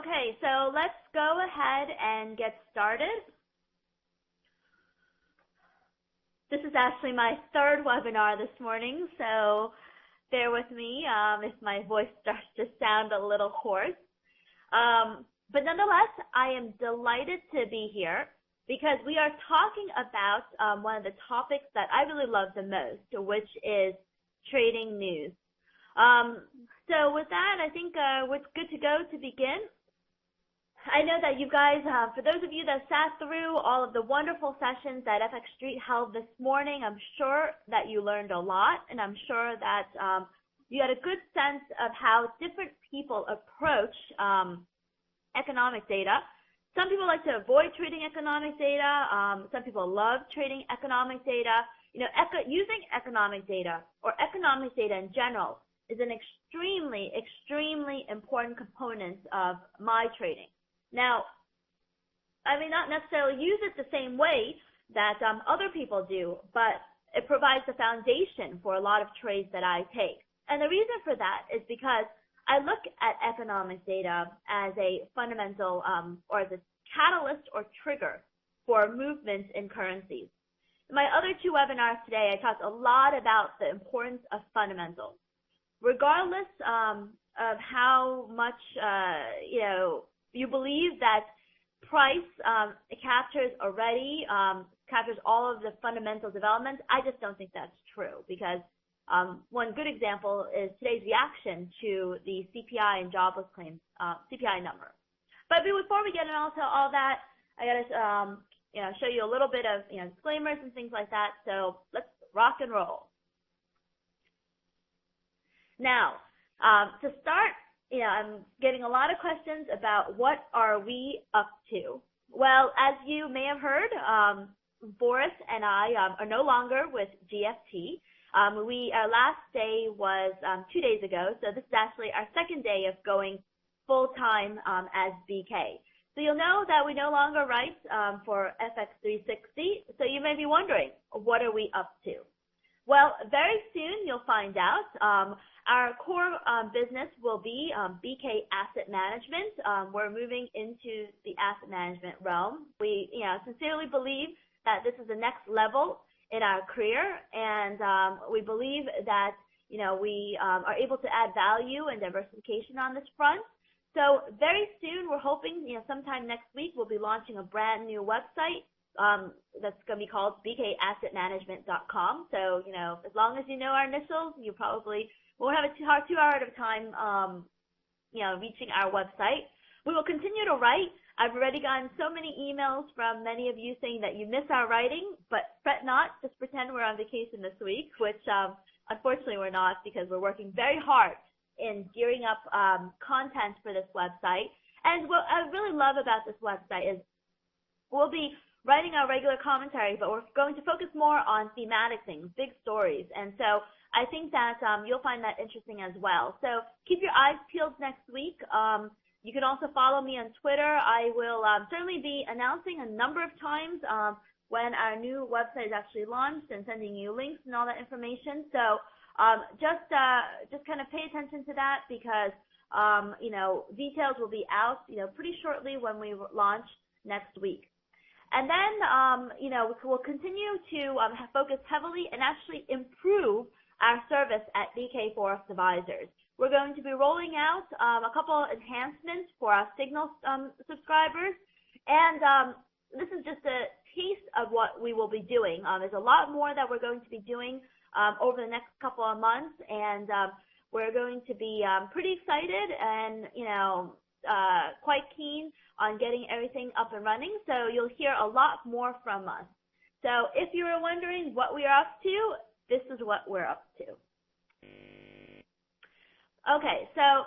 Okay, so let's go ahead and get started. This is actually my third webinar this morning, so bear with me if my voice starts to sound a little hoarse. But nonetheless, I am delighted to be here because we are talking about one of the topics that I really love the most, which is trading news. So with that, I think we're good to go to begin. I know that you guys, for those of you that sat through all of the wonderful sessions that FX Street held this morning, I'm sure that you learned a lot, and I'm sure that you had a good sense of how different people approach economic data. Some people like to avoid trading economic data. Some people love trading economic data. You know, using economic data or economic data in general is an extremely, extremely important component of my trading. Now, I may not necessarily use it the same way that other people do, but it provides the foundation for a lot of trades that I take. And the reason for that is because I look at economic data as a fundamental or as a catalyst or trigger for movements in currencies. In my other two webinars today, I talked a lot about the importance of fundamentals. Regardless of how much, you believe that price captures all of the fundamental developments, I just don't think that's true because one good example is today's reaction to the CPI and jobless claims, CPI number. But before we get into all that, I gotta show you a little bit of disclaimers and things like that. So let's rock and roll. Now, to start, I'm getting a lot of questions about what are we up to. Well, as you may have heard, Boris and I are no longer with GFT. Our last day was 2 days ago, so this is actually our second day of going full-time as BK. So you'll know that we no longer write for FX 360, so you may be wondering, what are we up to? Well, very soon you'll find out. Our core business will be BK Asset Management. We're moving into the asset management realm. We sincerely believe that this is the next level in our career, and we believe that we are able to add value and diversification on this front. So very soon, we're hoping sometime next week we'll be launching a brand new website that's going to be called bkassetmanagement.com. So as long as you know our initials, you probably won't have a too hard of time reaching our website. We will continue to write. I've already gotten so many emails from many of you saying that you miss our writing, but fret not, just pretend we're on vacation this week, which unfortunately we're not because we're working very hard in gearing up content for this website. And what I really love about this website is we'll be writing our regular commentary, but we're going to focus more on thematic things, big stories. And so I think that you'll find that interesting as well. So keep your eyes peeled next week. You can also follow me on Twitter. I will certainly be announcing a number of times when our new website is actually launched and sending you links and all that information. So just kind of pay attention to that because details will be out pretty shortly when we launch next week. And then we'll continue to focus heavily and actually improve our service at BK Forex Advisors. We're going to be rolling out a couple of enhancements for our Signal subscribers, and this is just a taste of what we will be doing. There's a lot more that we're going to be doing over the next couple of months, and we're going to be pretty excited and quite keen on getting everything up and running. So you'll hear a lot more from us. So if you were wondering what we are up to, this is what we're up to. Okay, so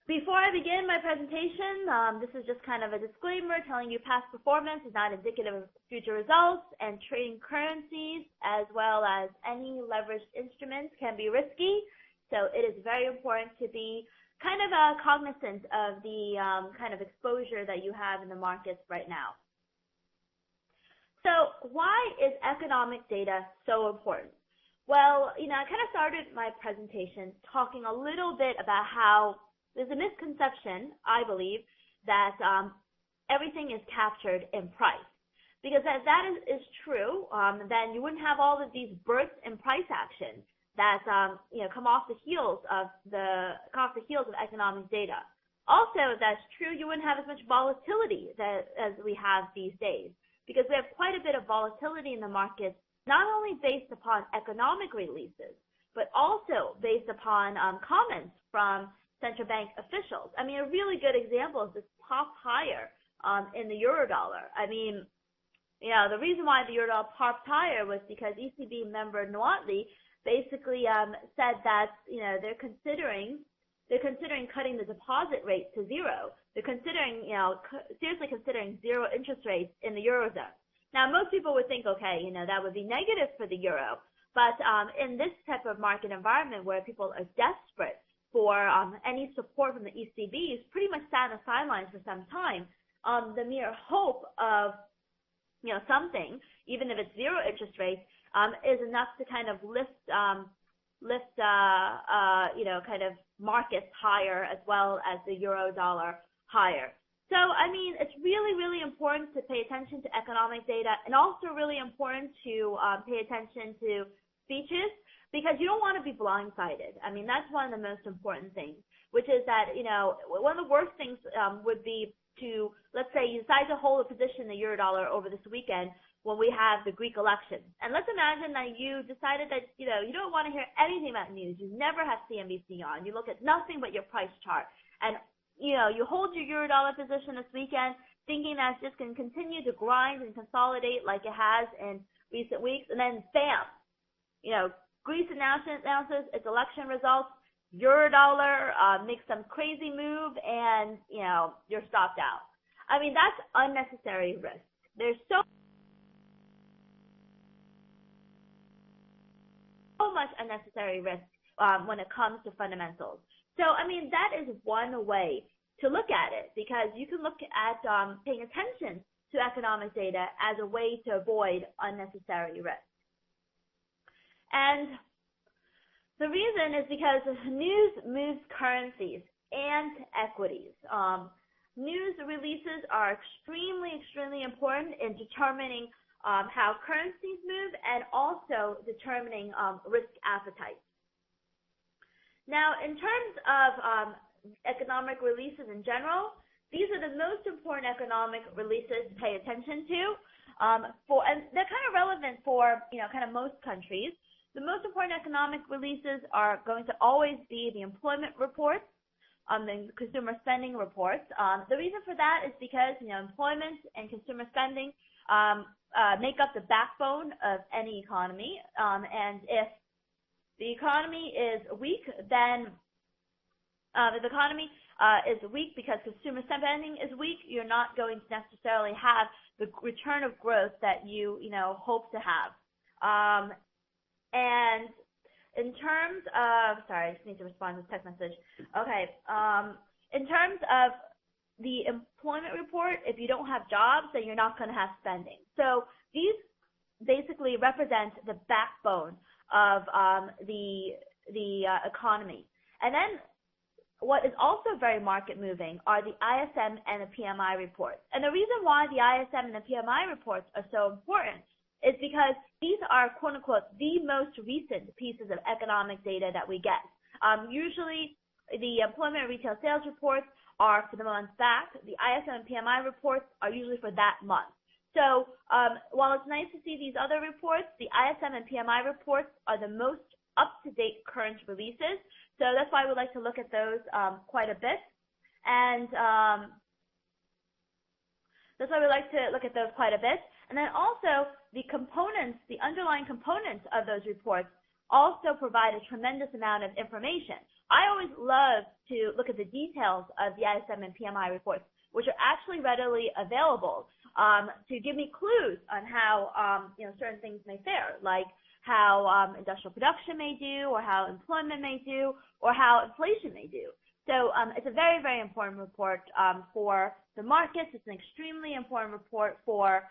before I begin my presentation, this is just kind of a disclaimer telling you past performance is not indicative of future results, and trading currencies as well as any leveraged instruments can be risky. So it is very important to be kind of cognizant of the kind of exposure that you have in the markets right now. So why is economic data so important? Well, I kind of started my presentation talking a little bit about how there's a misconception, I believe, that everything is captured in price. Because if that is true, then you wouldn't have all of these bursts in price action that come off the heels of economic data. Also, if that's true, you wouldn't have as much volatility as we have these days, because we have quite a bit of volatility in the markets, not only based upon economic releases, but also based upon comments from central bank officials. I mean, a really good example is this pop higher in the eurodollar. I mean, the reason why the eurodollar popped higher was because ECB member Noatley basically said that they're considering cutting the deposit rate to zero. They're seriously considering zero interest rates in the eurozone. Now, most people would think, okay, that would be negative for the euro, but in this type of market environment where people are desperate for any support from the ECB, is pretty much sat on the sidelines for some time. The mere hope of something, even if it's zero interest rates, is enough to kind of lift kind of markets higher, as well as the euro dollar higher. So, I mean, it's really, really important to pay attention to economic data, and also really important to pay attention to speeches, because you don't want to be blindsided. I mean, that's one of the most important things, which is that, one of the worst things would be to, let's say you decide to hold a position in the eurodollar over this weekend when we have the Greek election. And let's imagine that you decided that, you don't want to hear anything about news. You never have CNBC on. You look at nothing but your price chart. And, you hold your eurodollar position this weekend thinking that it's just going to continue to grind and consolidate like it has in recent weeks. And then, bam, Greece announces its election results. Eurodollar makes some crazy move, and you're stopped out. I mean, that's unnecessary risk. There's so much unnecessary risk when it comes to fundamentals. So, I mean, that is one way to look at it, because you can look at paying attention to economic data as a way to avoid unnecessary risk. And the reason is because news moves currencies and equities. News releases are extremely, extremely important in determining how currencies move, and also determining risk appetite. Now, in terms of economic releases in general, these are the most important economic releases to pay attention to, and they're kind of relevant for kind of most countries. The most important economic releases are going to always be the employment reports, the consumer spending reports. The reason for that is because employment and consumer spending make up the backbone of any economy, and if the economy is weak, then if the economy is weak because consumer spending is weak, you're not going to necessarily have the return of growth that you hope to have. And in terms of, sorry, I just need to respond to this text message. Okay. In terms of the employment report, if you don't have jobs, then you're not going to have spending. So these basically represent the backbone of the economy. And then what is also very market moving are the ISM and the PMI reports. And the reason why the ISM and the PMI reports are so important is because these are, quote unquote, the most recent pieces of economic data that we get. Usually the employment and retail sales reports are for the month back. The ISM and PMI reports are usually for that month. So while it's nice to see these other reports, the ISM and PMI reports are the most up-to-date current releases. So that's why we like to look at those quite a bit. And that's why we like to look at those quite a bit. And then also the components, the underlying components of those reports also provide a tremendous amount of information. I always love to look at the details of the ISM and PMI reports, which are actually readily available to give me clues on how certain things may fare, like how industrial production may do, or how employment may do, or how inflation may do. So it's a very, very important report for the markets. It's an extremely important report for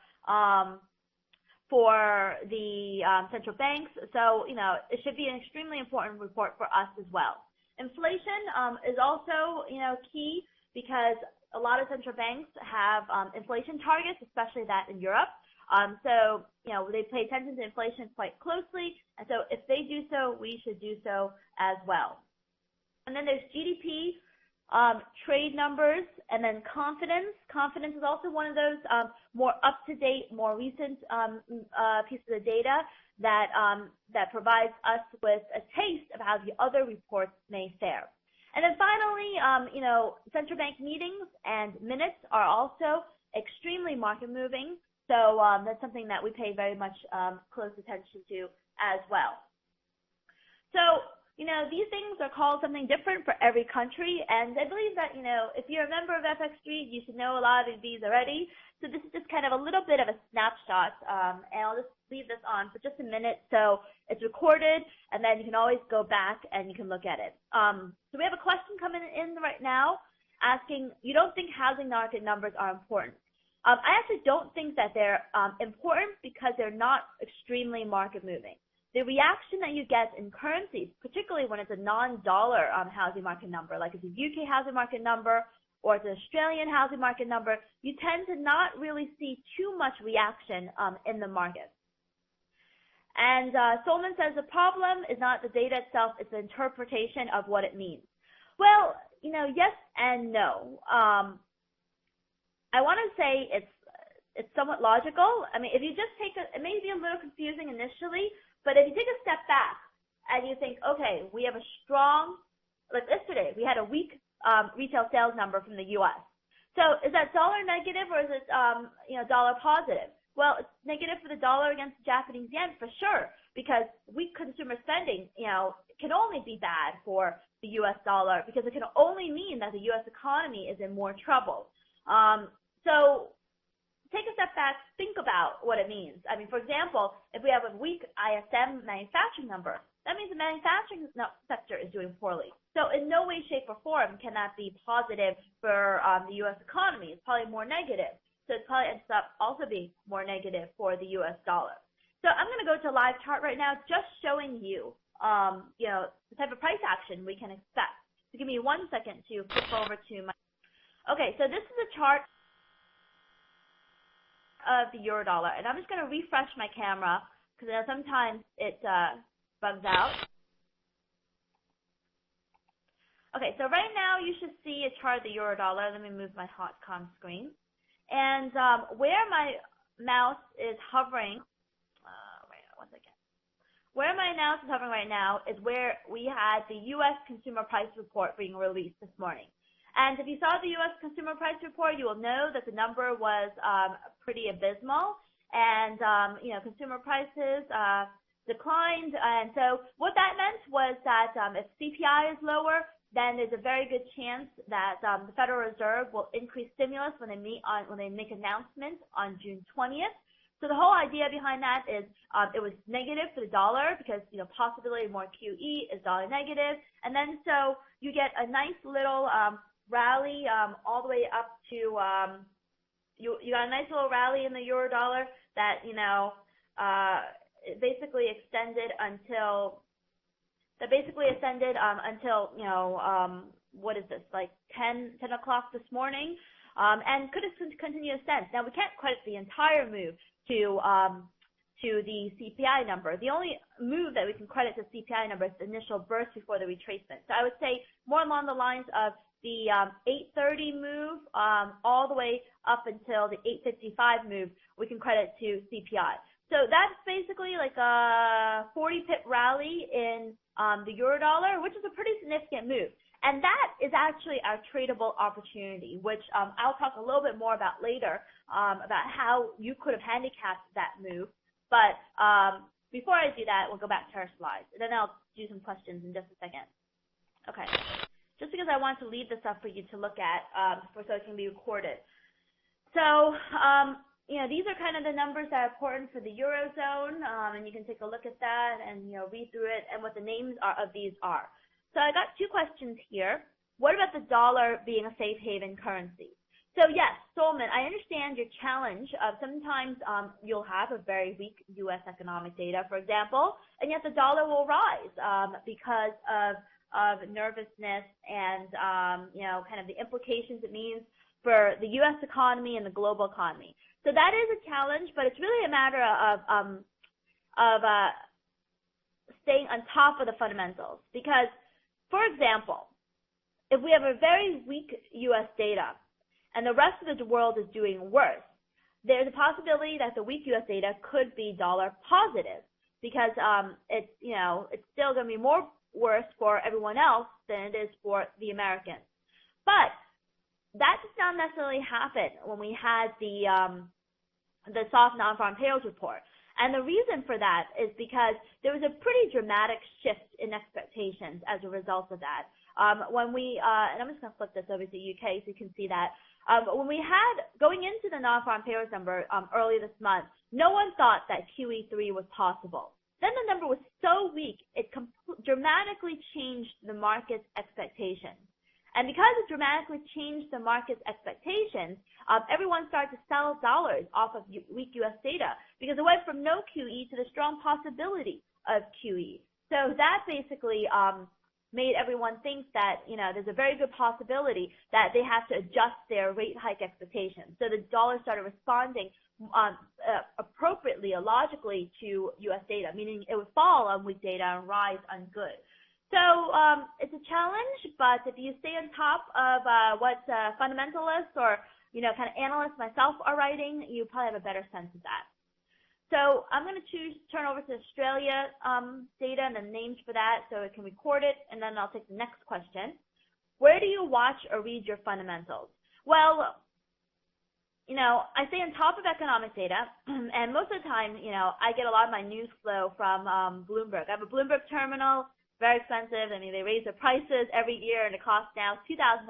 the central banks. So, it should be an extremely important report for us as well. Inflation is also, key, because a lot of central banks have inflation targets, especially that in Europe. So, they pay attention to inflation quite closely. And so if they do so, we should do so as well. And then there's GDP, trade numbers, and then confidence. Confidence is also one of those more up-to-date, more recent pieces of data that provides us with a taste of how the other reports may fare. And then finally, central bank meetings and minutes are also extremely market moving. So that's something that we pay very much close attention to as well. So, these things are called something different for every country. And I believe that, if you're a member of FX Street, you should know a lot of these already. So this is just kind of a little bit of a snapshot. And I'll just leave this on for just a minute. So it's recorded, and then you can always go back and you can look at it. So we have a question coming in right now asking, you don't think housing market numbers are important? I actually don't think that they're important because they're not extremely market moving. The reaction that you get in currencies, particularly when it's a non-dollar housing market number, like it's a UK housing market number or it's an Australian housing market number, you tend to not really see too much reaction in the market. And Solomon says the problem is not the data itself, it's the interpretation of what it means. Well, yes and no. I want to say it's somewhat logical. I mean, if you just it may be a little confusing initially, but if you take a step back and you think, okay, we have a strong, like yesterday, we had a weak retail sales number from the U.S. So is that dollar negative or is it, dollar positive? Well, it's negative for the dollar against the Japanese yen for sure, because weak consumer spending, can only be bad for the U.S. dollar because it can only mean that the U.S. economy is in more trouble. So take a step back, think about what it means. I mean, for example, if we have a weak ISM manufacturing number, that means the manufacturing sector is doing poorly. So in no way, shape, or form can that be positive for the U.S. economy. It's probably more negative. So it probably ends up also being more negative for the U.S. dollar. So I'm going to go to a live chart right now, just showing you, the type of price action we can expect. So give me 1 second to flip over to my. Okay, so this is a chart of the euro dollar, and I'm just going to refresh my camera because sometimes it bugs out. Okay, so right now you should see a chart of the euro dollar. Let me move my hotcom screen. And where my mouse is hovering, where my mouse is hovering right now is where we had the U.S. consumer price report being released this morning. And if you saw the U.S. consumer price report, you will know that the number was pretty abysmal, and consumer prices declined. And so what that meant was that if CPI is lower, then there's a very good chance that the Federal Reserve will increase stimulus when they make announcements on June 20th. So the whole idea behind that is it was negative for the dollar because possibility more QE is dollar negative, and then so you get a nice little rally all the way up to you got a nice little rally in the euro dollar that basically extended until what is this, like 10 o'clock this morning, and could have continued ascent. Now we can't credit the entire move to the CPI number. The only move that we can credit to CPI number is the initial burst before the retracement. So I would say more along the lines of the 830 move all the way up until the 855 move, we can credit to CPI. So that's basically like a 40-pip rally in the euro dollar, which is a pretty significant move. And that is actually our tradable opportunity, which I'll talk a little bit more about later about how you could have handicapped that move. But before I do that, we'll go back to our slides, and then I'll do some questions in just a second. Okay. Just because I want to leave this up for you to look at so it can be recorded. So, these are kind of the numbers that are important for the Eurozone, and you can take a look at that and, read through it and what the names of these are. So I got two questions here. What about the dollar being a safe haven currency? So yes, Solomon, I understand your challenge of sometimes you'll have a very weak U.S. economic data, for example, and yet the dollar will rise because of nervousness and, kind of the implications it means for the U.S. economy and the global economy. So that is a challenge, but it's really a matter of staying on top of the fundamentals. Because, for example, if we have a very weak U.S. data and the rest of the world is doing worse, there's a possibility that the weak U.S. data could be dollar positive, because it's still going to be more worse for everyone else than it is for the Americans. But that does not necessarily happen when we had the soft non-farm payrolls report. And the reason for that is because there was a pretty dramatic shift in expectations as a result of that. When we, and I'm just going to flip this over to UK so you can see that. When we had, going into the non-farm payrolls number early this month, no one thought that QE3 was possible. Then the number was so weak, it dramatically changed the market's expectations. And because it dramatically changed the market's expectations, everyone started to sell dollars off of weak U.S. data, because it went from no QE to the strong possibility of QE. So that basically made everyone think that, there's a very good possibility that they have to adjust their rate hike expectations. So the dollar started responding appropriately or logically to U.S. data, meaning it would fall on weak data and rise on good. So it's a challenge, but if you stay on top of what fundamentalists or, kind of analysts myself are writing, you probably have a better sense of that. So I'm going to turn over to Australia data and the names for that so it can record it, and then I'll take the next question. Where do you watch or read your fundamentals? Well, I stay on top of economic data, and most of the time, I get a lot of my news flow from Bloomberg. I have a Bloomberg terminal. Very expensive. I mean, they raise their prices every year, and it costs now $2,000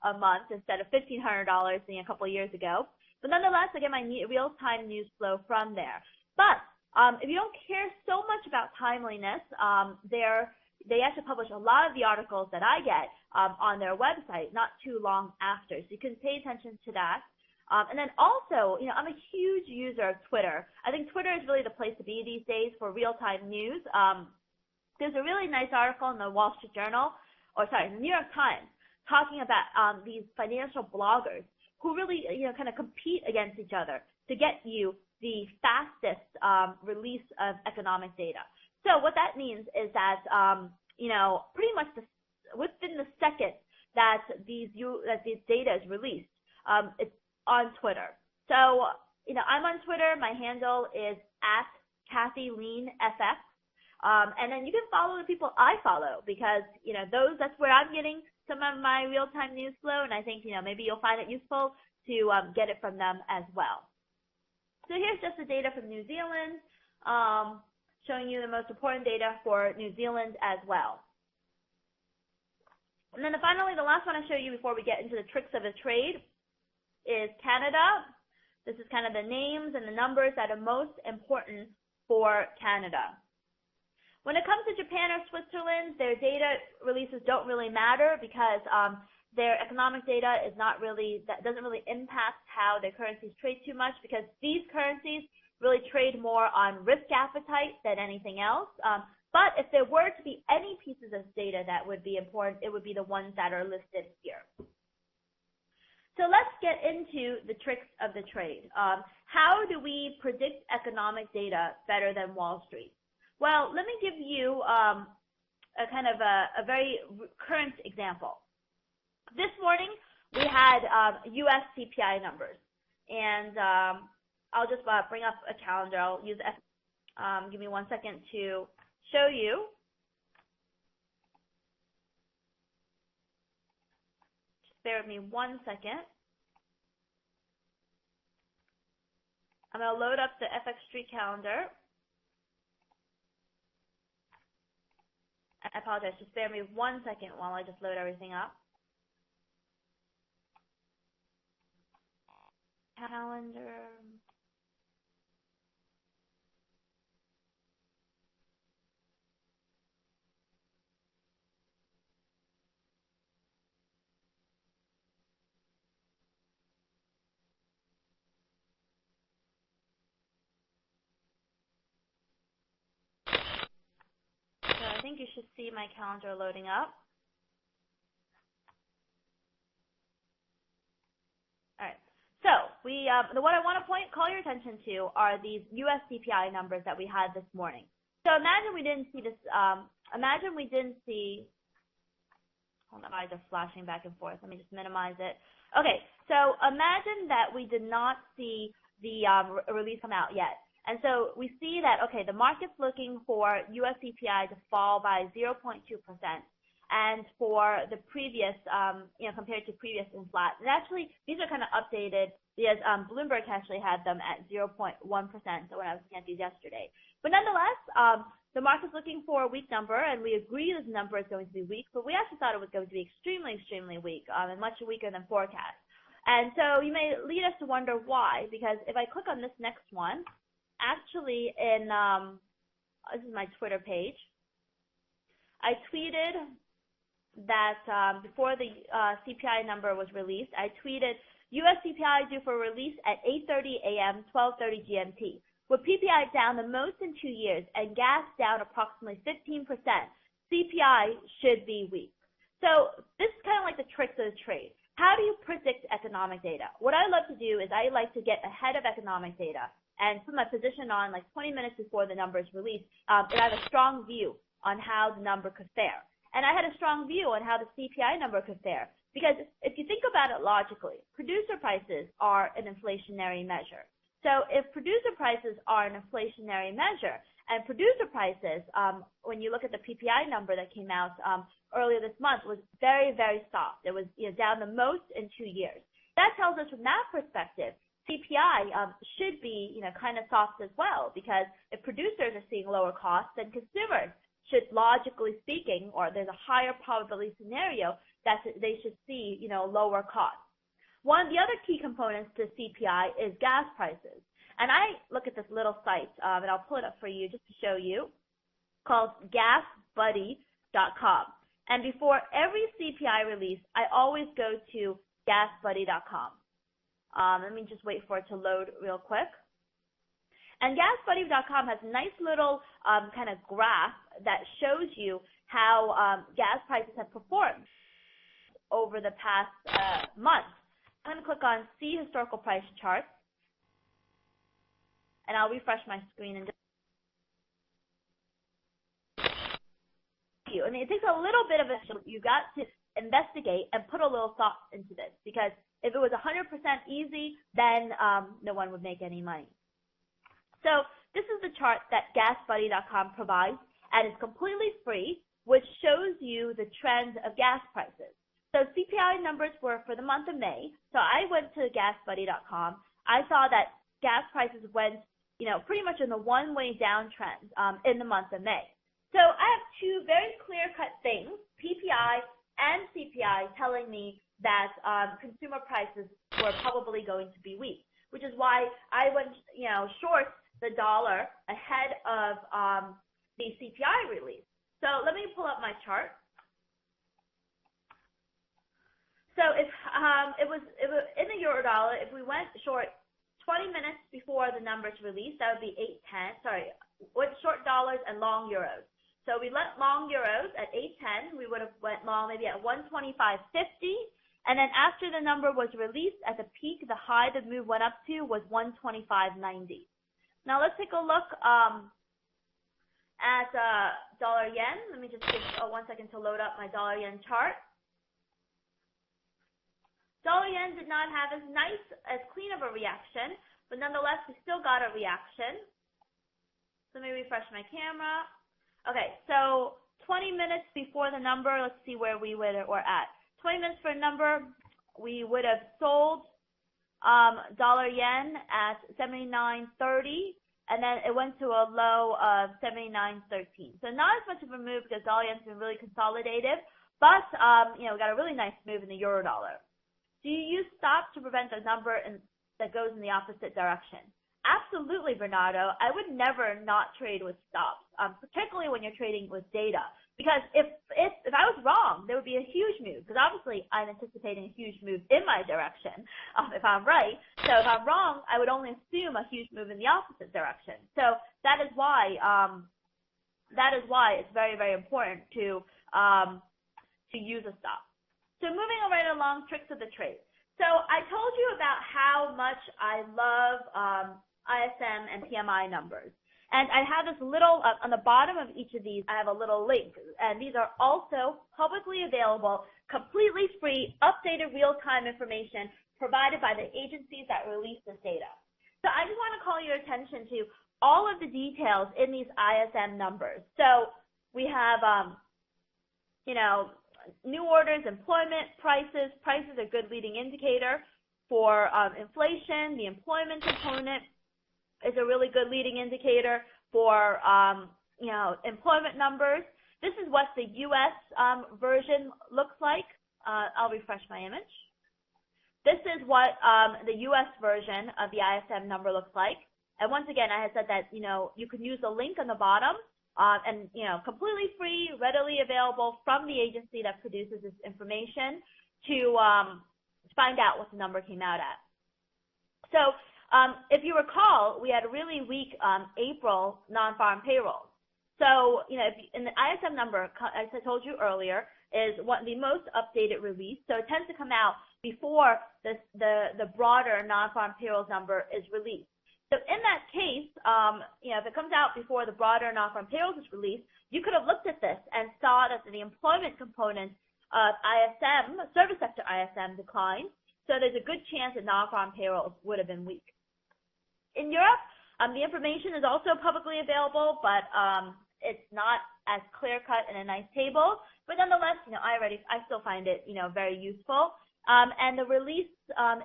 a month instead of $1,500 a couple of years ago. But nonetheless, I get my real-time news flow from there. But if you don't care so much about timeliness, they actually publish a lot of the articles that I get on their website not too long after. So you can pay attention to that. And then also, I'm a huge user of Twitter. I think Twitter is really the place to be these days for real-time news. There's a really nice article in the the New York Times, talking about these financial bloggers who really, kind of compete against each other to get you the fastest release of economic data. So what that means is that, pretty much within the second that these data is released, it's on Twitter. So, I'm on Twitter. My handle is @KathyLienFX. And then you can follow the people I follow, because, that's where I'm getting some of my real-time news flow, and I think, maybe you'll find it useful to get it from them as well. So here's just the data from New Zealand, showing you the most important data for New Zealand as well. And then finally, the last one I show you before we get into the tricks of the trade is Canada. This is kind of the names and the numbers that are most important for Canada. When it comes to Japan or Switzerland, their data releases don't really matter, because their economic data doesn't really impact how their currencies trade too much, because these currencies really trade more on risk appetite than anything else. But if there were to be any pieces of data that would be important, it would be the ones that are listed here. So let's get into the tricks of the trade. How do we predict economic data better than Wall Street? Well, let me give you a very current example. This morning, we had U.S. CPI numbers, and I'll just bring up a calendar. I'll use give me 1 second to show you. Just bear with me 1 second. I'm going to load up the FX Street calendar. I apologize, just bear with me 1 second while I just load everything up. Calendar. I think you should see my calendar loading up. what I want to call your attention to are these U.S. CPI numbers that we had this morning. So imagine we didn't see this. Imagine we didn't see. Hold on, my eyes are flashing back and forth. Let me just minimize it. Okay, so imagine that we did not see the release come out yet. And so we see that, okay, the market's looking for US CPI to fall by 0.2%. And for the previous, compared to previous and flat. And actually, these are kind of updated because Bloomberg actually had them at 0.1%. So when I was looking at these yesterday. But nonetheless, the market's looking for a weak number, and we agree this number is going to be weak, but we actually thought it was going to be extremely, extremely weak, and much weaker than forecast. And so you may lead us to wonder why, because if I click on this next one, actually in, this is my Twitter page, I tweeted that before the CPI number was released, I tweeted, U.S. CPI due for release at 8:30 a.m., 12:30 GMT. With PPI down the most in 2 years and gas down approximately 15%, CPI should be weak. So this is kind of like the tricks of the trade. How do you predict economic data? What I love to do is I like to get ahead of economic data and put my position on like 20 minutes before the number is released, and I have a strong view on how the number could fare. And I had a strong view on how the CPI number could fare. Because if you think about it logically, producer prices are an inflationary measure. So if producer prices are an inflationary measure, and producer prices, when you look at the PPI number that came out earlier this month, was very, very soft. It was down the most in 2 years. That tells us from that perspective, CPI should be kind of soft as well, because if producers are seeing lower costs, then consumers should, logically speaking, or there's a higher probability scenario that they should see lower costs. One of the other key components to CPI is gas prices. And I look at this little site, and I'll pull it up for you just to show you, called gasbuddy.com. And before every CPI release, I always go to gasbuddy.com. Let me just wait for it to load real quick. And gasbuddy.com has a nice little kind of graph that shows you how gas prices have performed over the past month. I'm going to click on See Historical Price Chart, and I'll refresh my screen and just you. And it takes a little bit of you got to investigate and put a little thought into this, because if it was 100% easy, then no one would make any money. So this is the chart that gasbuddy.com provides, and it's completely free, which shows you the trends of gas prices. So CPI numbers were for the month of May. So I went to gasbuddy.com. I saw that gas prices went, pretty much in the one-way downtrend in the month of May. So I have two very clear-cut things, PPI and CPI, telling me that consumer prices were probably going to be weak, which is why I went, short the dollar ahead of the CPI release. So let me pull up my chart. So if it was in the euro dollar, if we went short 20 minutes before the numbers released, that would be 8.10. Sorry, with short dollars and long euros. So we went long euros at 8.10. We would have went long maybe at 125.50. And then after the number was released at the peak, the high the move went up to was 125.90. Now let's take a look at dollar yen. Let me just give 1 second to load up my dollar yen chart. Dollar yen did not have as clean of a reaction, but nonetheless, we still got a reaction. So let me refresh my camera. Okay, so 20 minutes before the number, let's see where we were at. 20 minutes for a number, we would have sold dollar yen at 79.30, and then it went to a low of 79.13. So not as much of a move because dollar yen's been really consolidated, but we got a really nice move in the euro dollar. Do you use stops to prevent the number that goes in the opposite direction? Absolutely, Bernardo. I would never not trade with stops, particularly when you're trading with data. Because if I was wrong, there would be a huge move. Because obviously, I'm anticipating a huge move in my direction if I'm right. So if I'm wrong, I would only assume a huge move in the opposite direction. So that is why it's very, very important to use a stop. So moving right along, tricks of the trade. So I told you about how much I love ISM and PMI numbers. And I have this little, on the bottom of each of these, I have a little link. And these are also publicly available, completely free, updated real-time information provided by the agencies that release this data. So I just want to call your attention to all of the details in these ISM numbers. So we have, new orders, employment, prices. Prices are a good leading indicator for inflation. The employment component is a really good leading indicator for, employment numbers. This is what the U.S. Version looks like. I'll refresh my image. This is what the U.S. version of the ISM number looks like. And once again, I had said that, you can use the link on the bottom and, completely free, readily available from the agency that produces this information to find out what the number came out at. So if you recall, we had a really weak April non-farm payroll. So, in the ISM number, as I told you earlier, is the most updated release. So it tends to come out before the broader non-farm payrolls number is released. So in that case, if it comes out before the broader non-farm payrolls is released, you could have looked at this and saw that the employment component of ISM, service sector ISM, declined. So there's a good chance that non-farm payrolls would have been weak. In Europe, the information is also publicly available, but it's not as clear-cut in a nice table. But nonetheless, I still find it, very useful. And the release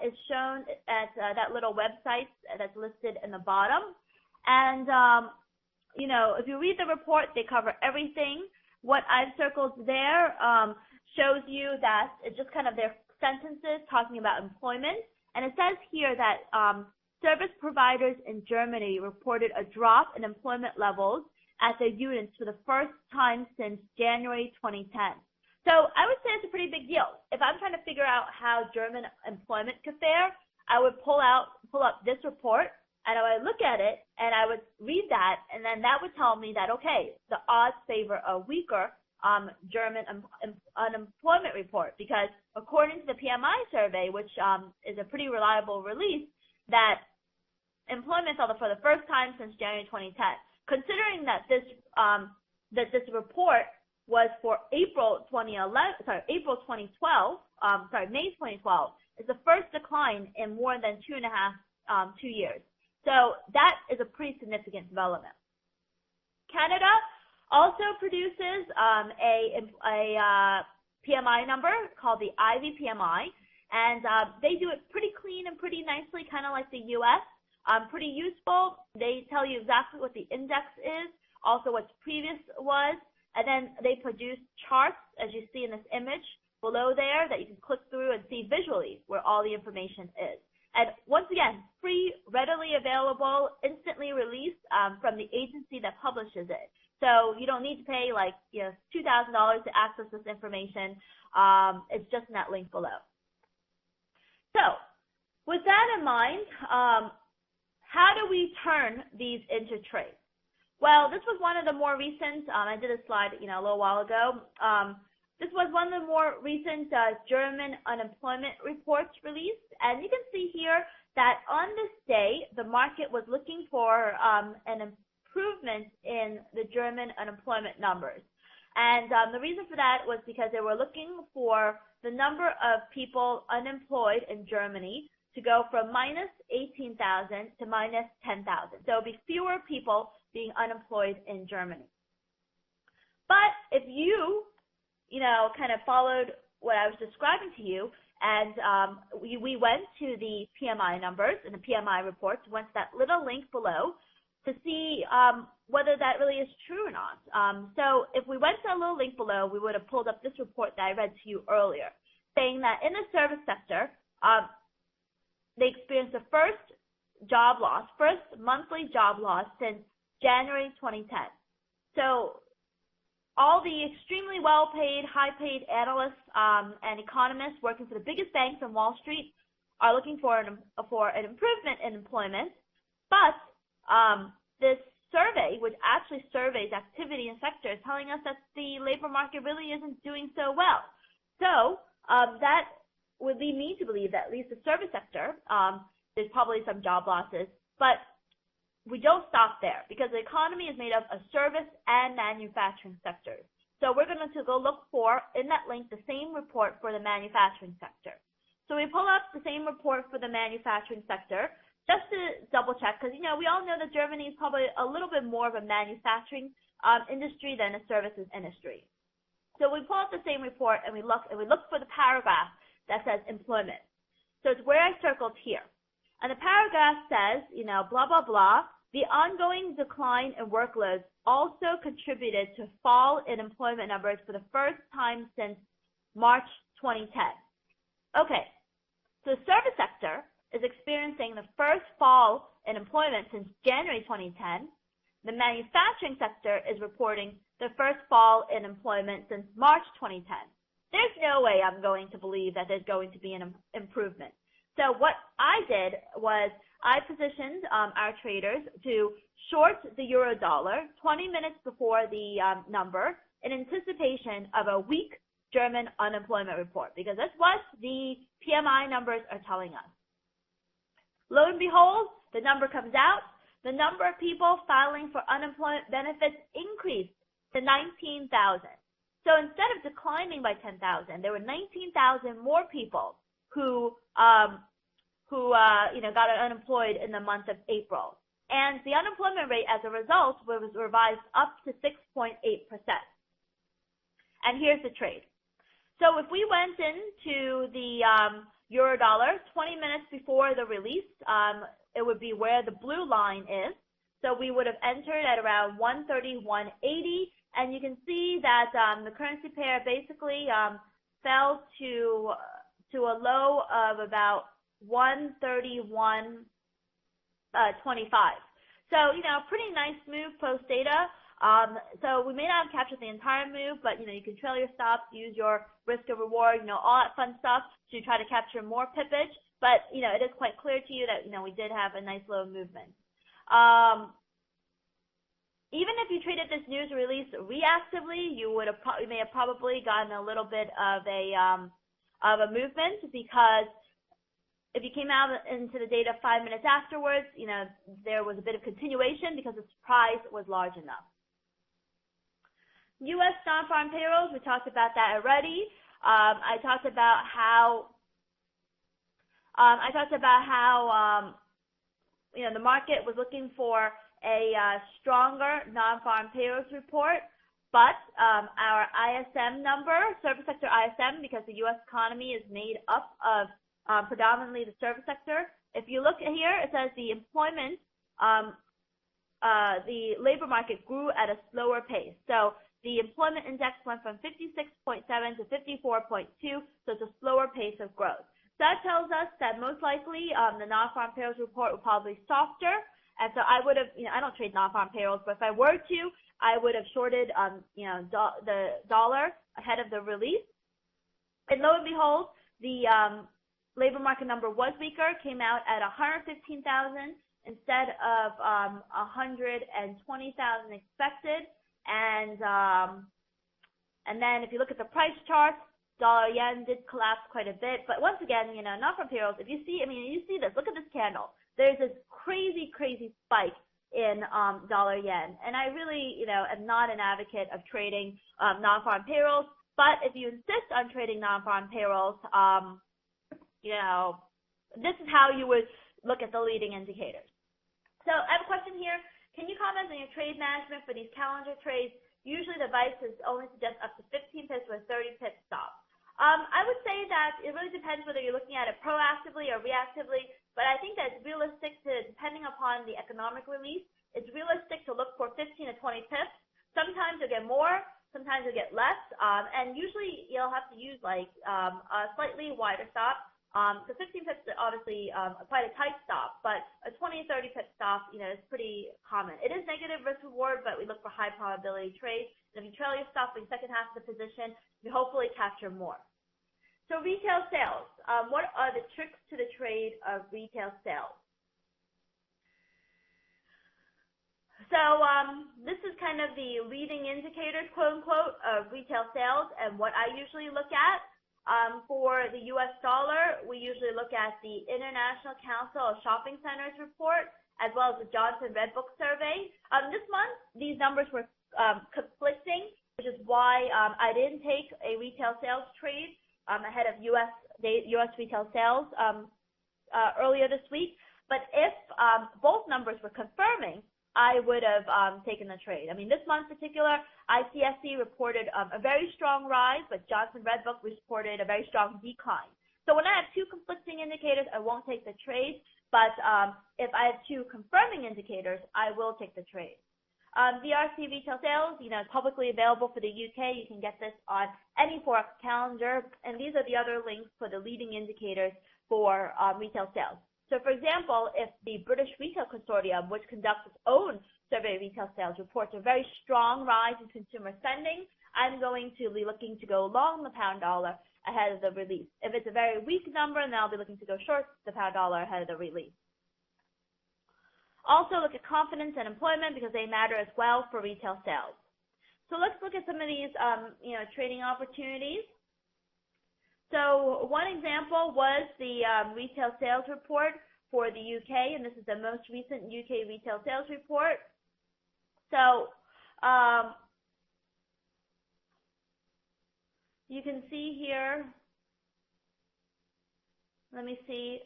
is shown at that little website that's listed in the bottom. And, if you read the report, they cover everything. What I've circled there shows you that it's just kind of their sentences talking about employment. And it says here that service providers in Germany reported a drop in employment levels at their units for the first time since January 2010. So I would say it's a pretty big deal. If I'm trying to figure out how German employment could fare, I would pull up this report, and I would look at it, and I would read that, and then that would tell me that, okay, the odds favor a weaker German unemployment report, because according to the PMI survey, which is a pretty reliable release, that employment fell for the first time since January 2010. Considering that this report was for May 2012, is the first decline in more than 2 years. So that is a pretty significant development. Canada also produces a PMI number called the Ivy PMI, and they do it pretty clean and pretty nicely, kind of like the U.S. Pretty useful. They tell you exactly what the index is, also what previous was, and then they produce charts, as you see in this image below there, that you can click through and see visually where all the information is. And once again, free, readily available, instantly released from the agency that publishes it. So you don't need to pay $2,000 to access this information. It's just in that link below. So with that in mind, how do we turn these into trades? Well, this was one of the more recent, I did a slide, a little while ago. This was one of the more recent German unemployment reports released. And you can see here that on this day, the market was looking for an improvement in the German unemployment numbers. And the reason for that was because they were looking for the number of people unemployed in Germany to go from minus 18,000 to minus 10,000. So it would be fewer people being unemployed in Germany. But if you, kind of followed what I was describing to you, and we went to the PMI numbers and the PMI reports, went to that little link below to see whether that really is true or not. So if we went to that little link below, we would have pulled up this report that I read to you earlier, saying that in the service sector, they experienced the first monthly job loss since January 2010. So all the extremely well-paid, high-paid analysts and economists working for the biggest banks on Wall Street are looking for an improvement in employment. But this survey, which actually surveys activity in sectors, telling us that the labor market really isn't doing so well. So that would lead me to believe that at least the service sector, there's probably some job losses, but we don't stop there because the economy is made up of service and manufacturing sectors. So we're going to go look for, in that link, the same report for the manufacturing sector. So we pull up the same report for the manufacturing sector just to double check because, we all know that Germany is probably a little bit more of a manufacturing industry than a services industry. So we pull up the same report and we look for the paragraph that says employment. So it's where I circled here. And the paragraph says, blah, blah, blah. The ongoing decline in workloads also contributed to fall in employment numbers for the first time since March 2010. Okay, so the service sector is experiencing the first fall in employment since January 2010. The manufacturing sector is reporting the first fall in employment since March 2010. There's no way I'm going to believe that there's going to be an improvement. So what I did was I positioned our traders to short the euro dollar 20 minutes before the number in anticipation of a weak German unemployment report because that's what the PMI numbers are telling us. Lo and behold, the number comes out. The number of people filing for unemployment benefits increased to 19,000. So instead of declining by 10,000, there were 19,000 more people who got unemployed in the month of April. And the unemployment rate as a result was revised up to 6.8%. And here's the trade. So if we went into the euro dollar 20 minutes before the release, it would be where the blue line is. So we would have entered at around 130, 180. And you can see that the currency pair basically fell to a low of about 131.25. So, pretty nice move post data. So we may not have captured the entire move, but, you can trail your stops, use your risk of reward, all that fun stuff to try to capture more pippage. But, it is quite clear to you that, we did have a nice low movement. Even if you traded this news release reactively, you may have probably gotten a little bit of a movement because if you came out into the data 5 minutes afterwards, there was a bit of continuation because the surprise was large enough. U.S. non-farm payrolls, we talked about that already. I talked about how the market was looking for a stronger non-farm payrolls report, but our ISM number, service sector ISM, because the U.S. economy is made up of predominantly the service sector. If you look here, it says the employment, the labor market grew at a slower pace. So the employment index went from 56.7 to 54.2, so it's a slower pace of growth. So that tells us that most likely the non-farm payrolls report will probably be softer. And so I would have, I don't trade non-farm payrolls, but if I were to, I would have shorted, the dollar ahead of the release. And lo and behold, the labor market number was weaker, came out at 115,000 instead of 120,000 expected. And then if you look at the price chart, dollar yen did collapse quite a bit. But once again, non-farm payrolls, if you see, you see this, look at this candle. There's this crazy spike in dollar yen. And I really, am not an advocate of trading non-farm payrolls. But if you insist on trading non-farm payrolls, this is how you would look at the leading indicators. So I have a question here. Can you comment on your trade management for these calendar trades? Usually the advice is only suggest up to 15 pips or a 30 pip stop. I would say that it really depends whether you're looking at it proactively or reactively, but I think that it's realistic to, depending upon the economic release, it's realistic to look for 15 to 20 pips. Sometimes you'll get more, sometimes you'll get less, and usually you'll have to use a slightly wider stop. So 15 pips is obviously quite a tight stop, but a 20 to 30 pip stop, is pretty common. It is negative risk reward, but we look for high probability trades. And if you trail your stop in the second half of the position, you hopefully capture more. So retail sales. What are the tricks to the trade of retail sales? So this is kind of the leading indicators, quote unquote, of retail sales and what I usually look at. For the U.S. dollar, we usually look at the International Council of Shopping Centers report, as well as the Johnson Red Book survey. This month, these numbers were conflicting, which is why I didn't take a retail sales trade ahead of U.S. retail sales earlier this week. But if both numbers were confirming, I would have taken the trade. I mean, this month in particular, ICSC reported a very strong rise, but Johnson Red Book reported a very strong decline. So when I have two conflicting indicators, I won't take the trade. But if I have two confirming indicators, I will take the trade. VRC retail sales, is publicly available for the UK. You can get this on any Forex calendar. And these are the other links for the leading indicators for retail sales. So, for example, if the British Retail Consortium, which conducts its own survey of retail sales, reports a very strong rise in consumer spending, I'm going to be looking to go long the pound dollar ahead of the release. If it's a very weak number, then I'll be looking to go short the pound dollar ahead of the release. Also, look at confidence and employment because they matter as well for retail sales. So let's look at some of these, trading opportunities. So one example was the retail sales report for the UK, and this is the most recent UK retail sales report. So you can see here, let me see.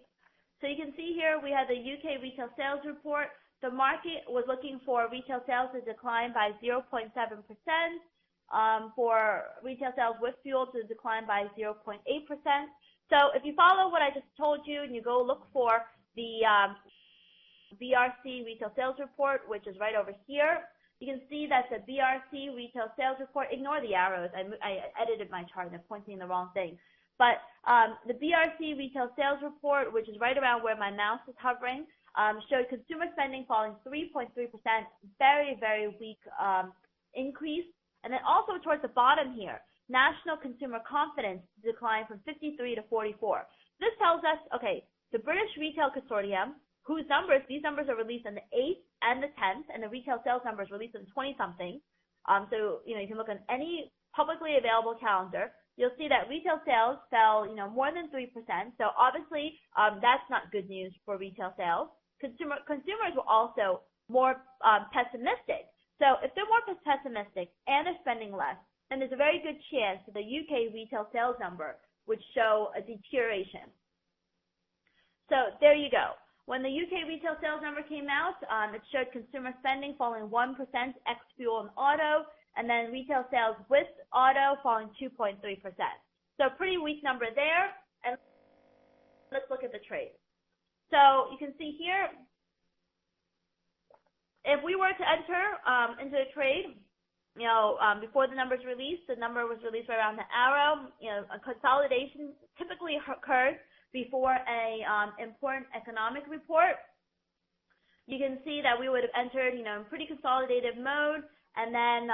So you can see here we have the UK retail sales report. The market was looking for retail sales to decline by 0.7%. For retail sales with fuel to decline by 0.8%. So if you follow what I just told you and you go look for the BRC retail sales report, which is right over here, you can see that the BRC retail sales report, ignore the arrows, I edited my chart and I'm pointing the wrong thing. But the BRC retail sales report, which is right around where my mouse is hovering, showed consumer spending falling 3.3%, very, very weak increase. And then also towards the bottom here, national consumer confidence declined from 53 to 44. This tells us, okay, the British Retail Consortium, these numbers are released on the 8th and the 10th, and the retail sales numbers released on the 20-something. So, you can look on any publicly available calendar. You'll see that retail sales fell, more than 3%. So obviously, that's not good news for retail sales. Consumers were also more pessimistic. So if they're more pessimistic and they're spending less, then there's a very good chance that the UK retail sales number would show a deterioration. So there you go. When the UK retail sales number came out, it showed consumer spending falling 1% ex-fuel and auto, and then retail sales with auto falling 2.3%. So a pretty weak number there. And let's look at the trade. So you can see here, if we were to enter into a trade, before the number's released, the number was released right around the arrow. A consolidation typically occurs before a important economic report. You can see that we would have entered, in pretty consolidative mode, and then,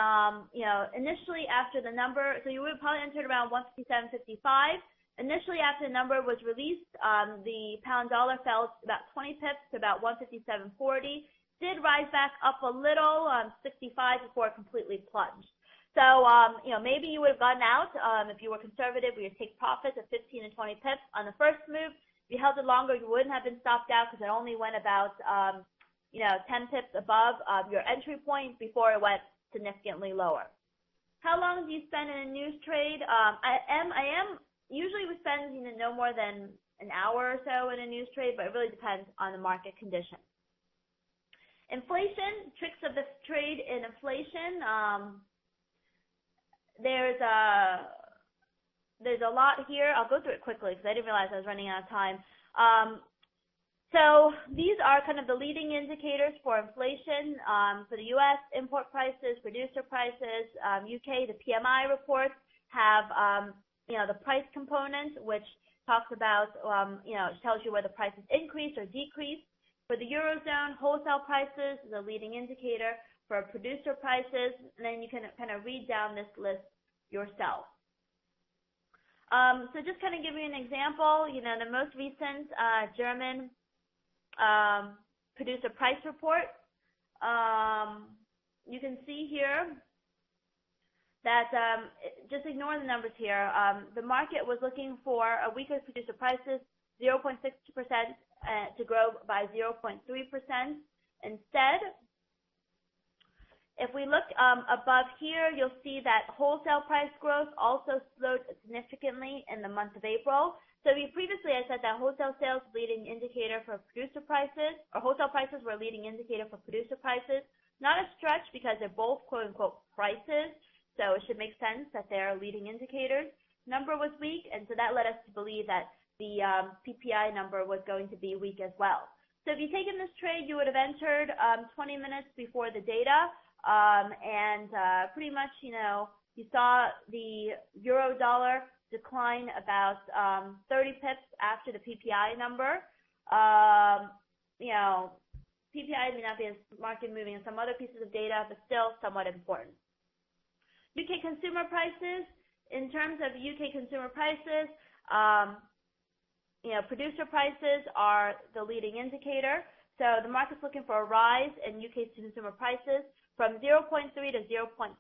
initially after the number, so you would have probably entered around 157.55. Initially, after the number was released, the pound dollar fell about 20 pips to about 157.40. Did rise back up a little, 65 before it completely plunged. So, maybe you would have gotten out if you were conservative. We would take profits of 15 and 20 pips on the first move. If you held it longer, you wouldn't have been stopped out because it only went about, 10 pips above your entry point before it went significantly lower. How long do you spend in a news trade? Usually we spend, no more than an hour or so in a news trade, but it really depends on the market condition. Inflation, tricks of this trade in inflation. There's a lot here. I'll go through it quickly because I didn't realize I was running out of time. So these are kind of the leading indicators for inflation for the U.S. import prices, producer prices. UK, the PMI reports have the price component, which talks about tells you whether prices increase or decrease. For the Eurozone, wholesale prices is a leading indicator for producer prices, and then you can kind of read down this list yourself. So just kind of give you an example, the most recent German producer price report. You can see here that just ignore the numbers here. The market was looking for a weaker producer prices, 0.6% to grow by 0.3%. Instead, if we look above here, you'll see that wholesale price growth also slowed significantly in the month of April. So previously I said that wholesale sales leading indicator for producer prices, or wholesale prices were a leading indicator for producer prices. Not a stretch because they're both quote unquote prices, so it should make sense that they're leading indicators. Number was weak, and so that led us to believe that the PPI number was going to be weak as well. So if you taken this trade, you would have entered 20 minutes before the data, and pretty much, you saw the euro dollar decline about 30 pips after the PPI number. PPI may not be as market moving as some other pieces of data, but still somewhat important. UK consumer prices. In terms of UK consumer prices, producer prices are the leading indicator. So the market's looking for a rise in UK consumer prices from 0.3 to 0.6%.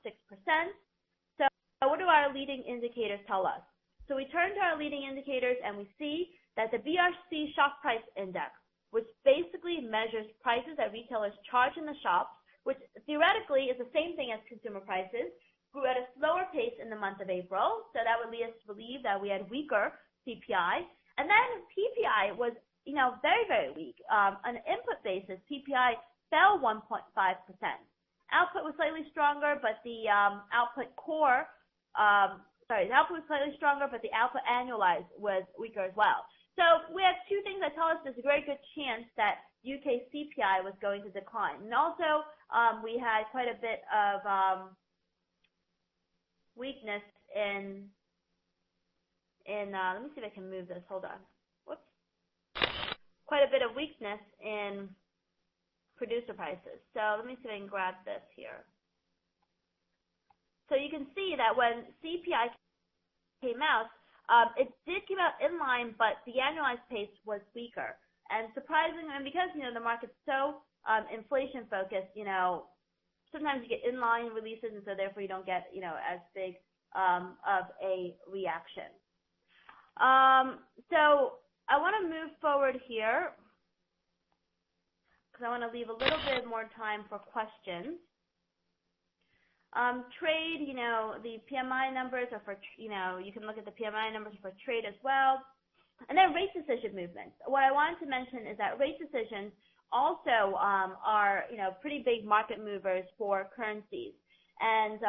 So what do our leading indicators tell us? So we turn to our leading indicators and we see that the BRC Shop Price Index, which basically measures prices that retailers charge in the shops, which theoretically is the same thing as consumer prices, grew at a slower pace in the month of April. So that would lead us to believe that we had weaker CPI. And then PPI was, very, very weak. On an input basis, PPI fell 1.5%. Output was slightly stronger, but the output was slightly stronger, but the output annualized was weaker as well. So we have two things that tell us there's a very good chance that UK CPI was going to decline. And also, we had quite a bit of weakness in let me see if I can move this. Hold on. Whoops. Quite a bit of weakness in producer prices. So let me see if I can grab this here. So you can see that when CPI came out, it did come out in line, but the annualized pace was weaker. And surprisingly, and because the market's so inflation focused, sometimes you get inline releases, and so therefore you don't get as big of a reaction. So I want to move forward here because I want to leave a little bit more time for questions. Trade, the PMI numbers are for, you can look at the PMI numbers for trade as well. And then rate decision movements. What I wanted to mention is that rate decisions also are, pretty big market movers for currencies. And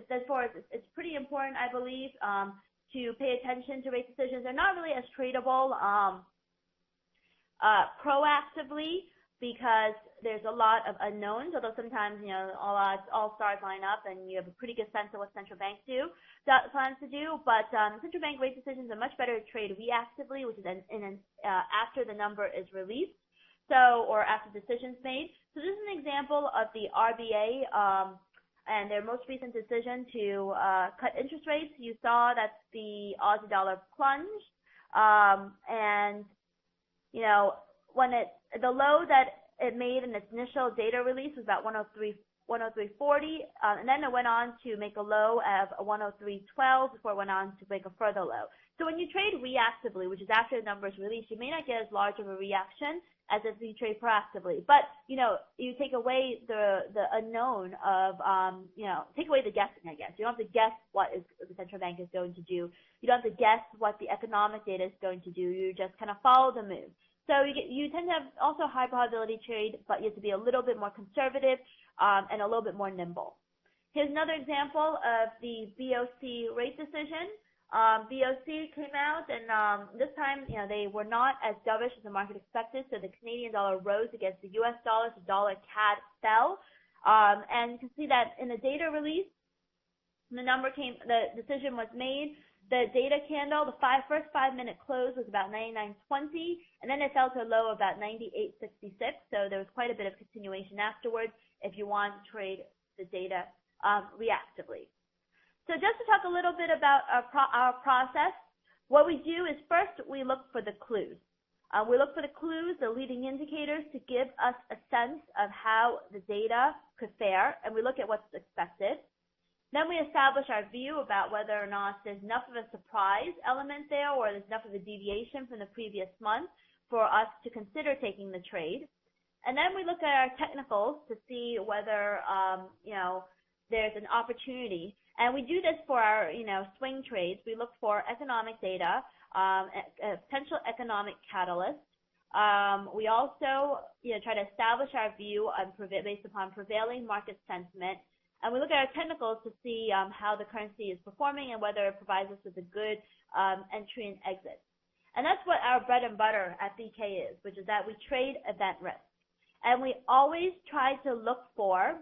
therefore, it's pretty important, I believe, to pay attention to rate decisions. They're not really as tradable proactively, because there's a lot of unknowns, although sometimes, all stars line up and you have a pretty good sense of what central banks plans to do. But central bank rate decisions are much better to trade reactively, which is after the number is released, or after decisions made. So this is an example of the RBA and their most recent decision to cut interest rates. You saw that the Aussie dollar plunged, and when the low that it made in its initial data release was about 103.40, and then it went on to make a low of 103.12 before it went on to make a further low. So when you trade reactively, which is after the number is released, you may not get as large of a reaction as if you trade proactively. But you take away the unknown of take away the guessing, I guess. You don't have to guess what the central bank is going to do. You don't have to guess what the economic data is going to do. You just kind of follow the move. So you tend to have also high probability trade, but you have to be a little bit more conservative and a little bit more nimble. Here's another example of the BOC rate decision. BOC came out, and this time, they were not as dovish as the market expected. So the Canadian dollar rose against the U.S. dollar. The dollar CAD fell, and you can see that in the data release, the decision was made. The data candle, the first 5-minute close was about 99.20, and then it fell to a low of about 98.66. So there was quite a bit of continuation afterwards if you want to trade the data reactively. So just to talk a little bit about our process, what we do is first we look for the clues. We look for the clues, the leading indicators, to give us a sense of how the data could fare, and we look at what's expected. Then we establish our view about whether or not there's enough of a surprise element there or there's enough of a deviation from the previous month for us to consider taking the trade. And then we look at our technicals to see whether, there's an opportunity. And we do this for our, swing trades. We look for economic data, potential economic catalyst. We also, try to establish our view based upon prevailing market sentiment. And we look at our technicals to see how the currency is performing and whether it provides us with a good entry and exit. And that's what our bread and butter at BK is, which is that we trade event risk. And we always try to look for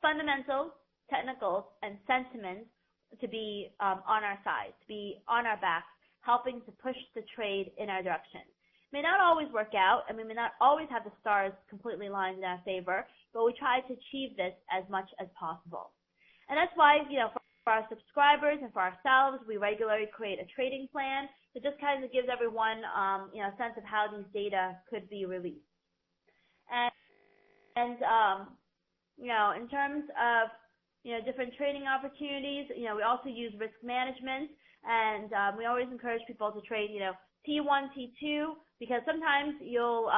fundamentals, technicals, and sentiments to be on our side, to be on our backs, helping to push the trade in our direction. May not always work out, and we may not always have the stars completely aligned in our favor, but we try to achieve this as much as possible. And that's why, for our subscribers and for ourselves, we regularly create a trading plan that just kind of gives everyone, a sense of how these data could be released. And in terms of, different trading opportunities, we also use risk management, and we always encourage people to trade, T1, T2, because sometimes you'll,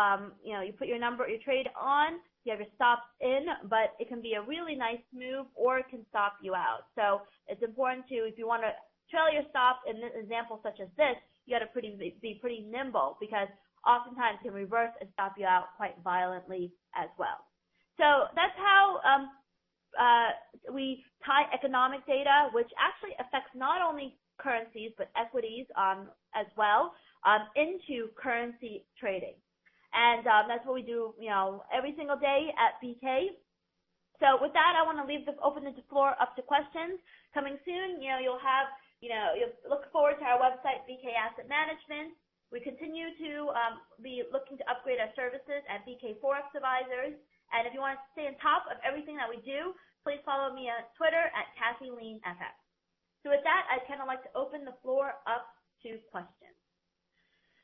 you put your trade on, you have your stops in, but it can be a really nice move or it can stop you out. So it's important to, if you want to trail your stop in an example such as this, you got to be pretty nimble because oftentimes it can reverse and stop you out quite violently as well. So that's how we tie economic data, which actually affects not only currencies but equities as well, into currency trading. And that's what we do, every single day at BK. So with that, I want to open the floor up to questions. Coming soon, you'll look forward to our website, BK Asset Management. We continue to be looking to upgrade our services at BK Forex Advisors. And if you want to stay on top of everything that we do, please follow me on Twitter at KathyLienFX. So with that, I'd kind of like to open the floor up to questions.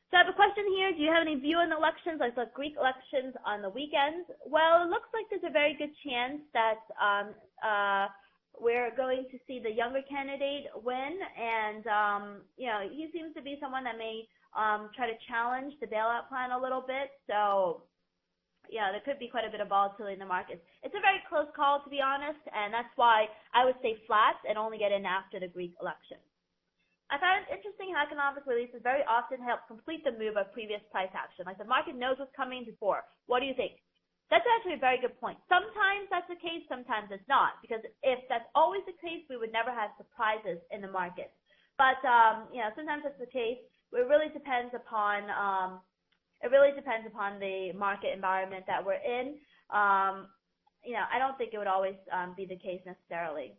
So I have a question here. Do you have any view on the elections, like the Greek elections on the weekends? Well, it looks like there's a very good chance that we're going to see the younger candidate win. And, he seems to be someone that may try to challenge the bailout plan a little bit. So, there could be quite a bit of volatility in the markets. It's a very close call, to be honest, and that's why I would stay flat and only get in after the Greek election. I found it interesting how economic releases very often help complete the move of previous price action. Like the market knows what's coming before. What do you think? That's actually a very good point. Sometimes that's the case, sometimes it's not. Because if that's always the case, we would never have surprises in the market. But sometimes that's the case. It really depends upon the market environment that we're in. I don't think it would always be the case necessarily.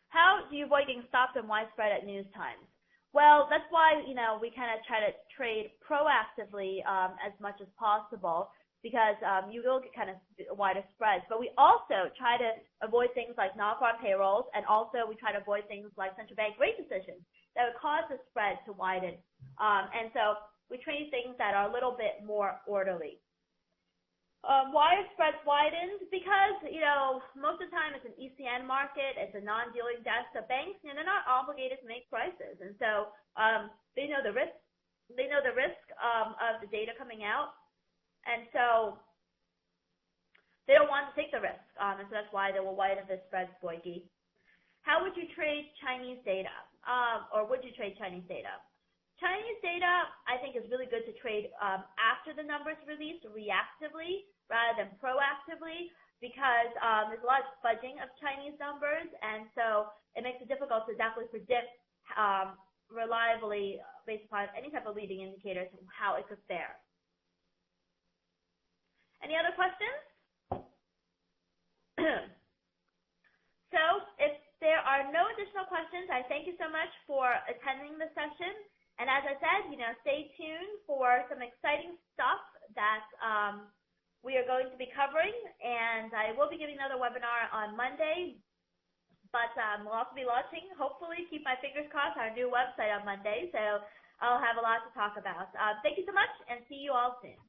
How do you avoid getting stopped and widespread at news times? Well, that's why, we kind of try to trade proactively as much as possible because you will get kind of wider spreads. But we also try to avoid things like non-farm payrolls, and also we try to avoid things like central bank rate decisions that would cause the spread to widen. And so we trade things that are a little bit more orderly. Why are spreads widened? Because, most of the time it's an ECN market, it's a non-dealing desk. So banks, they're not obligated to make prices. And so they know the risk. They know the risk of the data coming out. And so they don't want to take the risk. And so that's why they will widen the spreads, Boyke. How would you trade Chinese data? Or would you trade Chinese data? Chinese data, I think, is really good to trade after the numbers released, reactively rather than proactively, because there's a lot of fudging of Chinese numbers, and so it makes it difficult to exactly predict reliably based upon any type of leading indicators how it could fare. Any other questions? So if there are no additional questions, I thank you so much for attending the session. And as I said, stay tuned for some exciting stuff that we are going to be covering. And I will be giving another webinar on Monday. But we'll also be launching, hopefully, keep my fingers crossed, our new website on Monday. So I'll have a lot to talk about. Thank you so much, and see you all soon.